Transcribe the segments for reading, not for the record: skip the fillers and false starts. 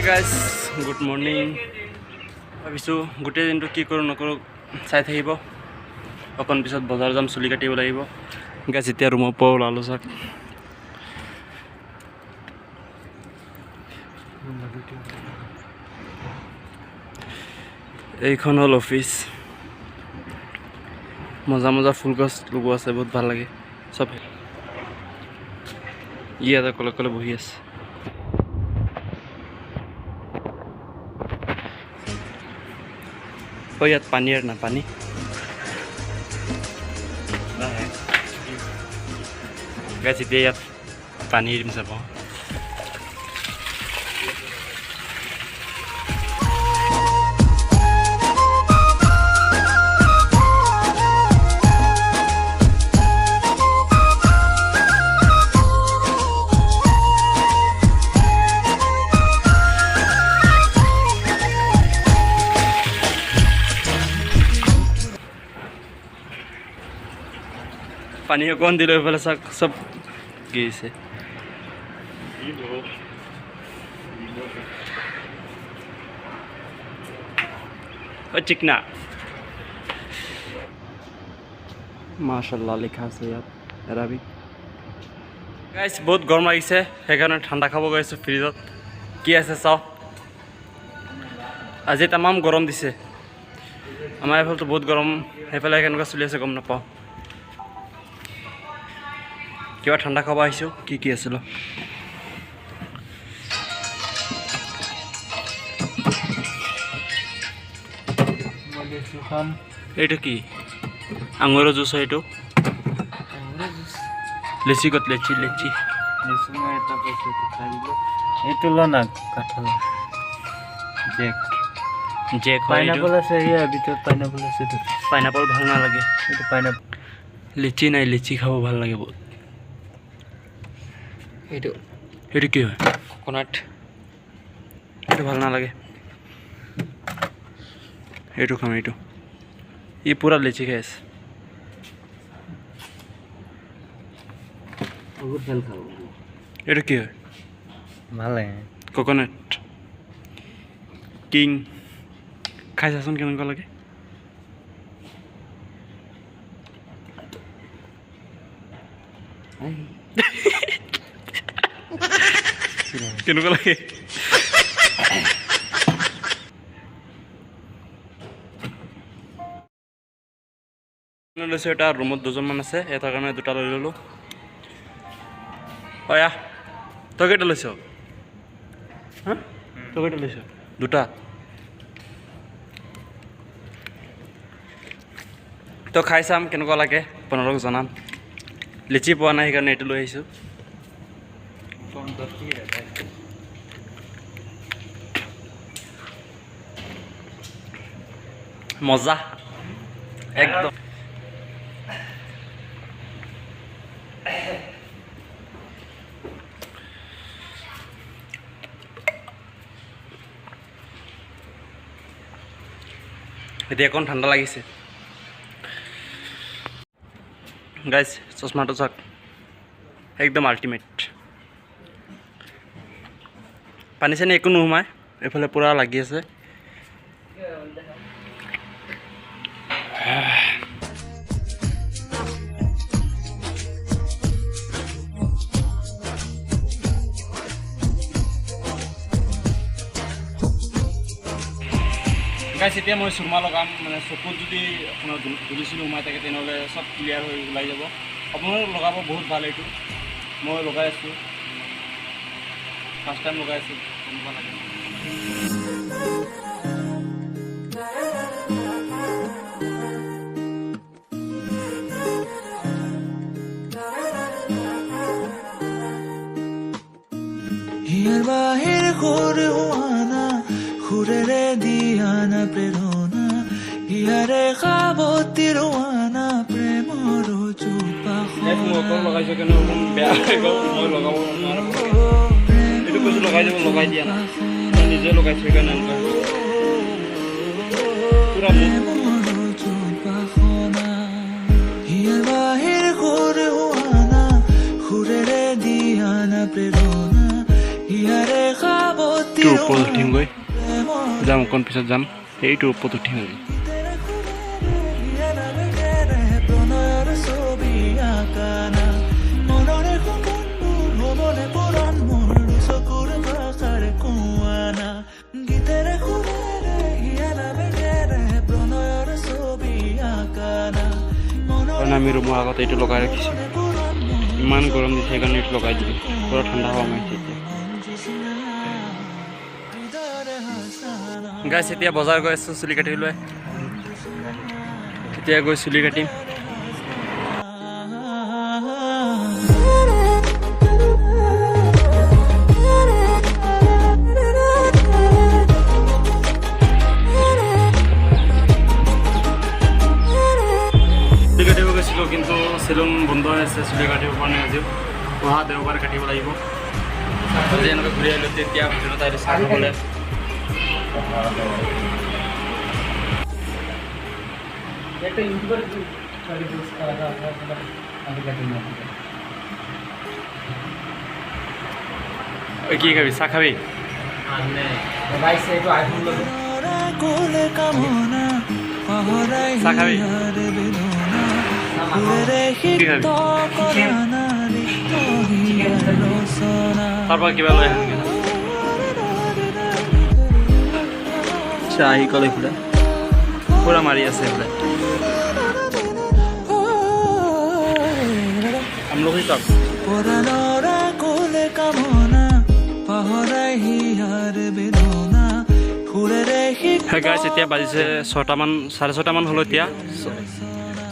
Guys good morning. ভাবিছোঁ গোটেই দিনটো কি কৰোঁ নকৰোঁ চাই থাকিব। অকণ পিছত বজাৰ যাম, চুলি কাটিব লাগিব। গাইজ এতিয়া ৰুমৰ পৰা ওলালোঁ চাওক। এইখন হ'ল অফিচ। মজা মজা ফুল গছ লগোৱা আছে, বহুত ভাল লাগে চব। ইয়াতে কলে কলে বহি আছে। ইয়াত পানী আৰু না পানী গাইজ এতিয়া ইয়াত পানী এৰিম চাব। পানী অকণ দিলে এইফালে চাওক চব গিৰিছে। চিকনা মাশাআল্লাহ লিখা আছে ইয়াত এৰাবিক। গাইজ বহুত গৰম লাগিছে, সেইকাৰণে ঠাণ্ডা খাব গৈ আছোঁ ফ্ৰিজত। কি আছে চাওঁ। আজি তামাম গৰম দিছে। আমাৰ এইফালেতো বহুত গৰম, সেইফালে কেনেকুৱা চলি আছে গম নাপাওঁ। কিবা ঠাণ্ডা খাব আহিছোঁ। কি আছিল এইটো? কি আঙুৰৰ জুচ হয় এইটো? লেচি ক'ত? লেচি লেচি এইটো ল না কাঠল জেক পাইনাপল আছে। ইয়াৰ ভিতৰত পাইনাপল আছে। পাইনাপল ভাল নালাগে। এইটো পাইনাপল। লিচি নাই, লিচি খাব ভাল লাগে বহুত। এইটো কি হয়? কোকোনাট। এইটো ভাল নালাগে, এইটো খাম। এইটো ই পূৰা লিচি খাই আছে। এইটো কি হয়? ভাল লাগে কোকোনাট কিং। খাই চাচোন কেনেকুৱা লাগে। কেনেকুৱা লাগে? লৈছোঁ এটা ৰুমত দুজনমান আছে, এটাৰ কাৰণে দুটা লৈ ল'লোঁ। অয়া তই কেইটা লৈছ? হা তই কেইটা লৈছ? দুটা। তই খাই চাম কেনেকুৱা লাগে, আপোনালোকক জনাম। লিচি পোৱা নাই সেইকাৰণে এইটো লৈ আহিছোঁ। মজা একদম। এতিয়া অকণ ঠাণ্ডা লাগিছে। গাইজ চশমাটো চাওক, একদম আল্টিমেট। পানী চানী একো নোসোমায়, এইফালে পূৰা লাগি আছে। গাইজ এতিয়া মই চুৰমা লগাম, মানে চকুত যদি আপোনাৰ ধূলি চুলি সোমাই থাকে তেনেহ'লে চব ক্লিয়াৰ হৈ ওলাই যাব। আপোনালোকে লগাব, বহুত ভাল এইটো। মই লগাই আছোঁ, ফাৰ্ষ্ট টাইম লগাই আছোঁ। কেনেকুৱা লাগে? হিয়াৰ বাহিৰ সুৰ হোৱানা সুৰেৰে দিয়ানা প্ৰেৰণা হিয়াৰে সাৱতী ৰোৱানা প্ৰেমৰ লগাইছোঁ কিন্তু বেয়া হৈ গ'ল, মই লগাব নোৱাৰোঁ। এইটো কৈছোঁ লগাই দিব, লগাই দিয়া না। মই নিজে লগাইছোঁ সেইকাৰণে পূৰা হিয়াৰ বাহিৰ সুৰ হোৱানা সুৰেৰে দিয়ানা প্ৰেৰণা হিয়াৰে সাৱতী এইটো ওপৰত উঠিমগৈ যাম অকণ পিছত যাম এইটো ওপৰত উঠিম আজি প্ৰণয়ৰ ছবি আকানা মনৰে সপোনবোৰ হ'বনে পুৰণ মোৰ চকুৰ ভাষাৰে কোৱানা গীতেৰে সুৰেৰে হিয়ানা বেগেৰে প্ৰণয়ৰ ছবি আকানা কাৰণ আমি ৰুমৰ আগত এইটো লগাই ৰাখিছোঁ ইমান গৰম দিছে সেইকাৰণে এইটো লগাই দিলোঁ পুৰা ঠাণ্ডা হোৱা মাৰিছে এতিয়া গাইছ এতিয়া বজাৰ গৈ আছোঁ চুলি কাটিবলৈ এতিয়া গৈ চুলি কাটিম চুলি কাটিব গৈছিলোঁ কিন্তু চেলুন বন্ধ হৈ আছে চুলি কাটিব পৰা নাই আজিও অহা দেওবাৰে কাটিব লাগিব আজি এনেকৈ ঘূৰি আহিলোঁ তেতিয়া ভিতৰত আহিলোঁ চাহ খাবলৈ কি খাবি চাহ খাবি চাহ খাবি তাৰপৰা কিবা লৈ আহিম চাহি কলে ফুৰা পুৰা মাৰি আছে বোলে আমলখি চপ পৰাণৰা কোলে কামনা পাহৰাই হিয়াৰ বেদনা সুৰেৰে গাইছ এতিয়া বাজিছে 6টামান 6:30মান হ'ল এতিয়া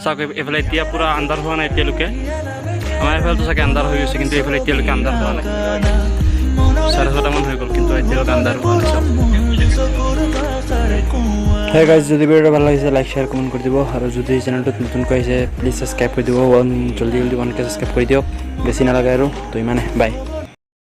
চাওক এইফালে এতিয়া পুৰা আন্ধাৰ হোৱা নাই এতিয়ালৈকে আমাৰ এইফালেতো চাগে আন্ধাৰ হৈ গৈছে কিন্তু এইফালে এতিয়ালৈকে আন্ধাৰ হোৱা নাই 6:30মান হৈ গ'ল কিন্তু এতিয়ালৈকে আন্ধাৰ হোৱা নাই হে গাইছ যদি ভিডিঅ'টো ভাল লাগিছে লাইক শ্বেয়াৰ কমেণ্ট কৰি দিব আৰু যদি চেনেলটোত নতুনকৈ আহিছে প্লিজ ছাবস্ক্ৰাইব কৰি দিব জলদি 1K ছাবস্ক্ৰাইব কৰি দিয়ক বেছি নালাগে আৰু তো ইমানে বাই